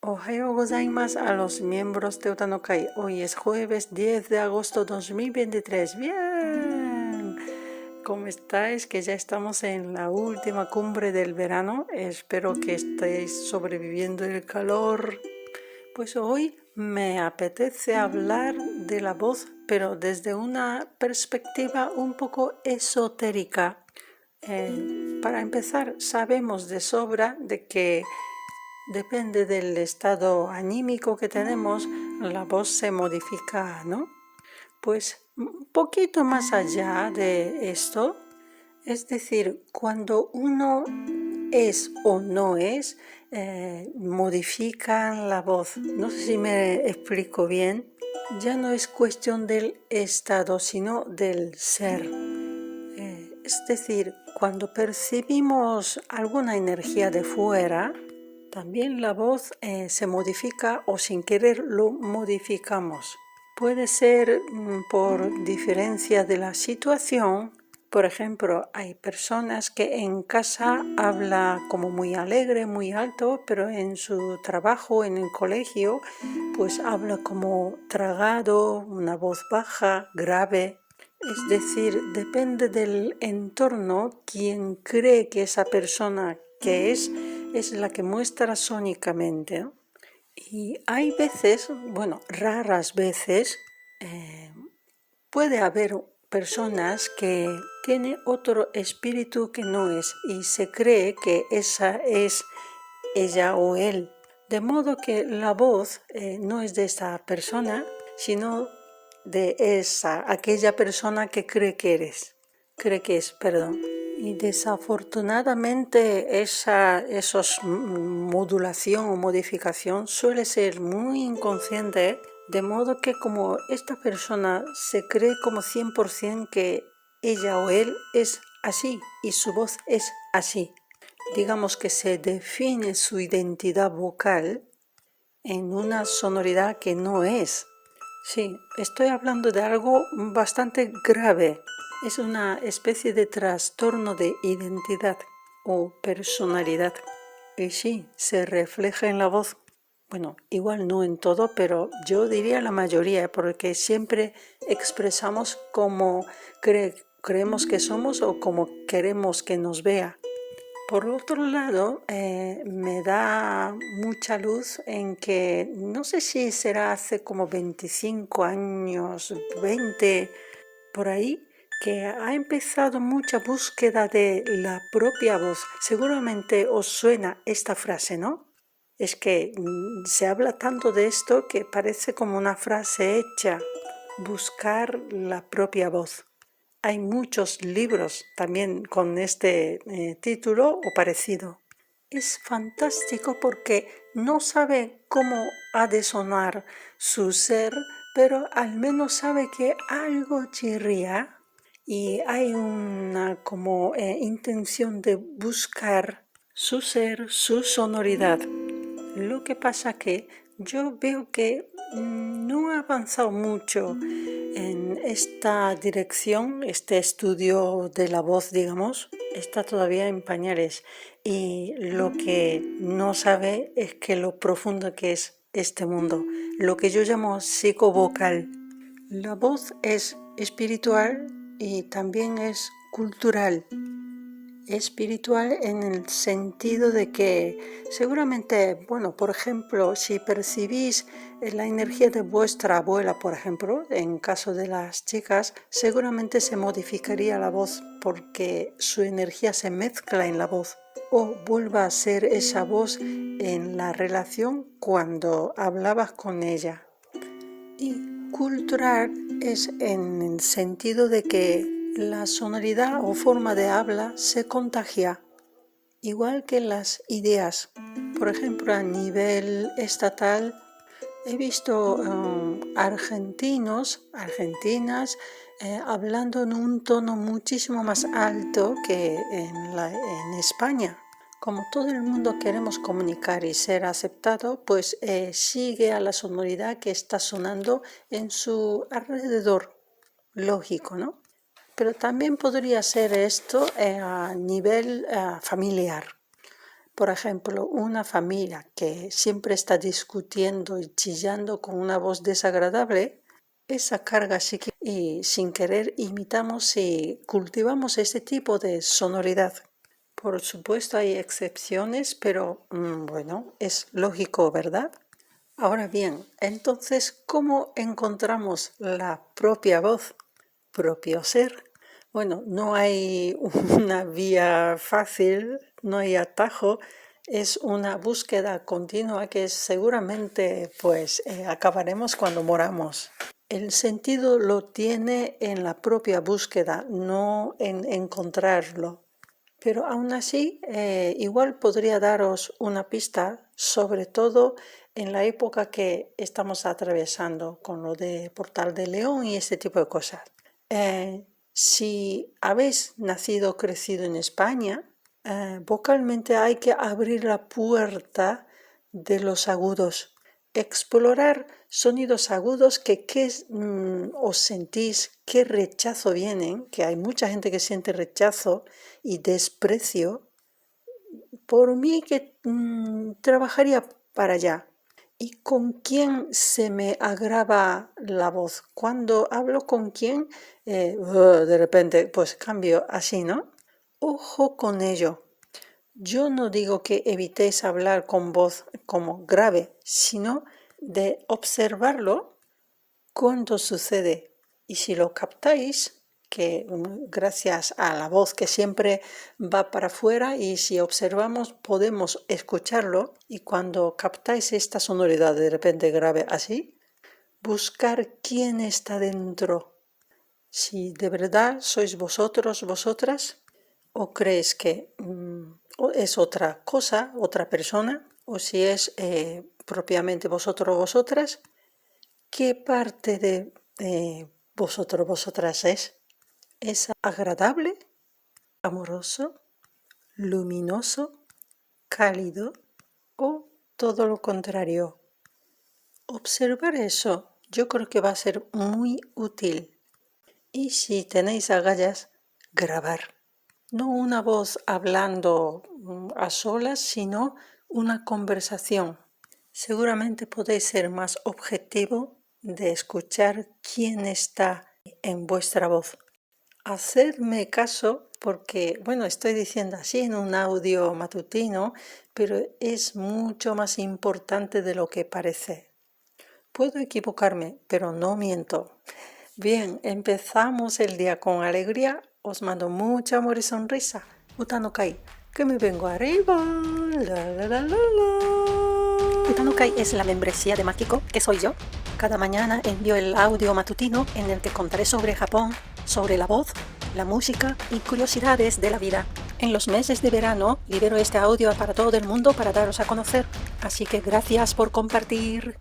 Ohayou gozaimasu a los miembros de Utanokai. Hoy es jueves 10 de agosto 2023. ¡Bien! ¿Cómo estáis? Que ya estamos en la última cumbre del verano. Espero que estéis sobreviviendo el calor. Pues hoy me apetece hablar de la voz, pero desde una perspectiva un poco esotérica. Para empezar, sabemos de sobra de que depende del estado anímico que tenemos, la voz se modifica, ¿no? Pues un poquito más allá de esto, es decir, cuando uno es o no es, modifican la voz. No sé si me explico bien. Ya no es cuestión del estado, sino del ser. Es decir, cuando percibimos alguna energía de fuera, también la voz se modifica o sin querer lo modificamos. Puede ser por diferencia de la situación. Por ejemplo, hay personas que en casa habla como muy alegre, muy alto, pero en su trabajo, en el colegio, pues habla como tragado, una voz baja, grave. Es decir, depende del entorno, quien cree que esa persona que es la que muestra sónicamente, ¿no? Y hay veces, bueno, raras veces, puede haber personas que tienen otro espíritu que no es y se cree que esa es ella o él. De modo que la voz no es de esa persona, sino de aquella persona que cree que es, perdón. Y desafortunadamente esos modulación o modificación suele ser muy inconsciente, de modo que como esta persona se cree como 100% que ella o él es así y su voz es así. Digamos que se define su identidad vocal en una sonoridad que no es. Sí, estoy hablando de algo bastante grave. Es una especie de trastorno de identidad o personalidad. Y sí, se refleja en la voz. Bueno, igual no en todo, pero yo diría la mayoría, porque siempre expresamos como creemos que somos o como queremos que nos vea. Por otro lado, me da mucha luz en que no sé si será hace como 25 años, 20, por ahí, que ha empezado mucha búsqueda de la propia voz. Seguramente os suena esta frase, ¿no? Es que se habla tanto de esto que parece como una frase hecha, buscar la propia voz. Hay muchos libros también con este título o parecido. Es fantástico porque no sabe cómo ha de sonar su ser, pero al menos sabe que algo chirría y hay una como intención de buscar su ser, su sonoridad. Lo que pasa que yo veo que no ha avanzado mucho en esta dirección. Este estudio de la voz, digamos, está todavía en pañales y lo que no sabe es que lo profundo que es este mundo, lo que yo llamo psicovocal. La voz es espiritual y también es cultural. Espiritual en el sentido de que seguramente, bueno, por ejemplo, si percibís la energía de vuestra abuela, por ejemplo, en caso de las chicas, seguramente se modificaría la voz porque su energía se mezcla en la voz o vuelva a ser esa voz en la relación cuando hablabas con ella. Y cultural es en el sentido de que la sonoridad o forma de habla se contagia, igual que las ideas. Por ejemplo, a nivel estatal he visto argentinas, hablando en un tono muchísimo más alto que en España. Como todo el mundo queremos comunicar y ser aceptado, pues sigue a la sonoridad que está sonando en su alrededor. Lógico, ¿no? Pero también podría ser esto a nivel familiar. Por ejemplo, una familia que siempre está discutiendo y chillando con una voz desagradable, esa carga psíquica y sin querer imitamos y cultivamos este tipo de sonoridad. Por supuesto hay excepciones, pero bueno, es lógico, ¿verdad? Ahora bien, entonces, ¿cómo encontramos la propia voz, propio ser? Bueno, no hay una vía fácil, no hay atajo, es una búsqueda continua que seguramente acabaremos cuando moramos. El sentido lo tiene en la propia búsqueda, no en encontrarlo. Pero aún así, igual podría daros una pista, sobre todo en la época que estamos atravesando con lo de Portal de León y este tipo de cosas. Si habéis nacido o crecido en España, vocalmente hay que abrir la puerta de los agudos, explorar sonidos agudos que os sentís, qué rechazo vienen, que hay mucha gente que siente rechazo y desprecio. Por mí que trabajaría para allá. ¿Y con quién se me agrava la voz? Cuando hablo con quién, de repente pues cambio así, ¿no? Ojo con ello. Yo no digo que evitéis hablar con voz como grave, sino de observarlo cuando sucede. Y si lo captáis, que gracias a la voz que siempre va para afuera, y si observamos podemos escucharlo, y cuando captáis esta sonoridad de repente grave así, buscar quién está dentro. Si de verdad sois vosotros, vosotras, o crees que es otra cosa, otra persona, o si es propiamente vosotros, vosotras, ¿qué parte de vosotros, vosotras es? ¿Es agradable, amoroso, luminoso, cálido o todo lo contrario? Observar eso yo creo que va a ser muy útil. Y si tenéis agallas, grabar. No una voz hablando a solas, sino una conversación. Seguramente podéis ser más objetivo de escuchar quién está en vuestra voz. Hacedme caso porque, bueno, estoy diciendo así en un audio matutino, pero es mucho más importante de lo que parece. Puedo equivocarme, pero no miento. Bien, empezamos el día con alegría. Os mando mucho amor y sonrisa. Uta no Kai, que me vengo arriba. La, la, la, la, la. Uta no Kai es la membresía de Mágico, que soy yo. Cada mañana envío el audio matutino en el que contaré sobre Japón, sobre la voz, la música y curiosidades de la vida. En los meses de verano libero este audio para todo el mundo para daros a conocer. Así que gracias por compartir.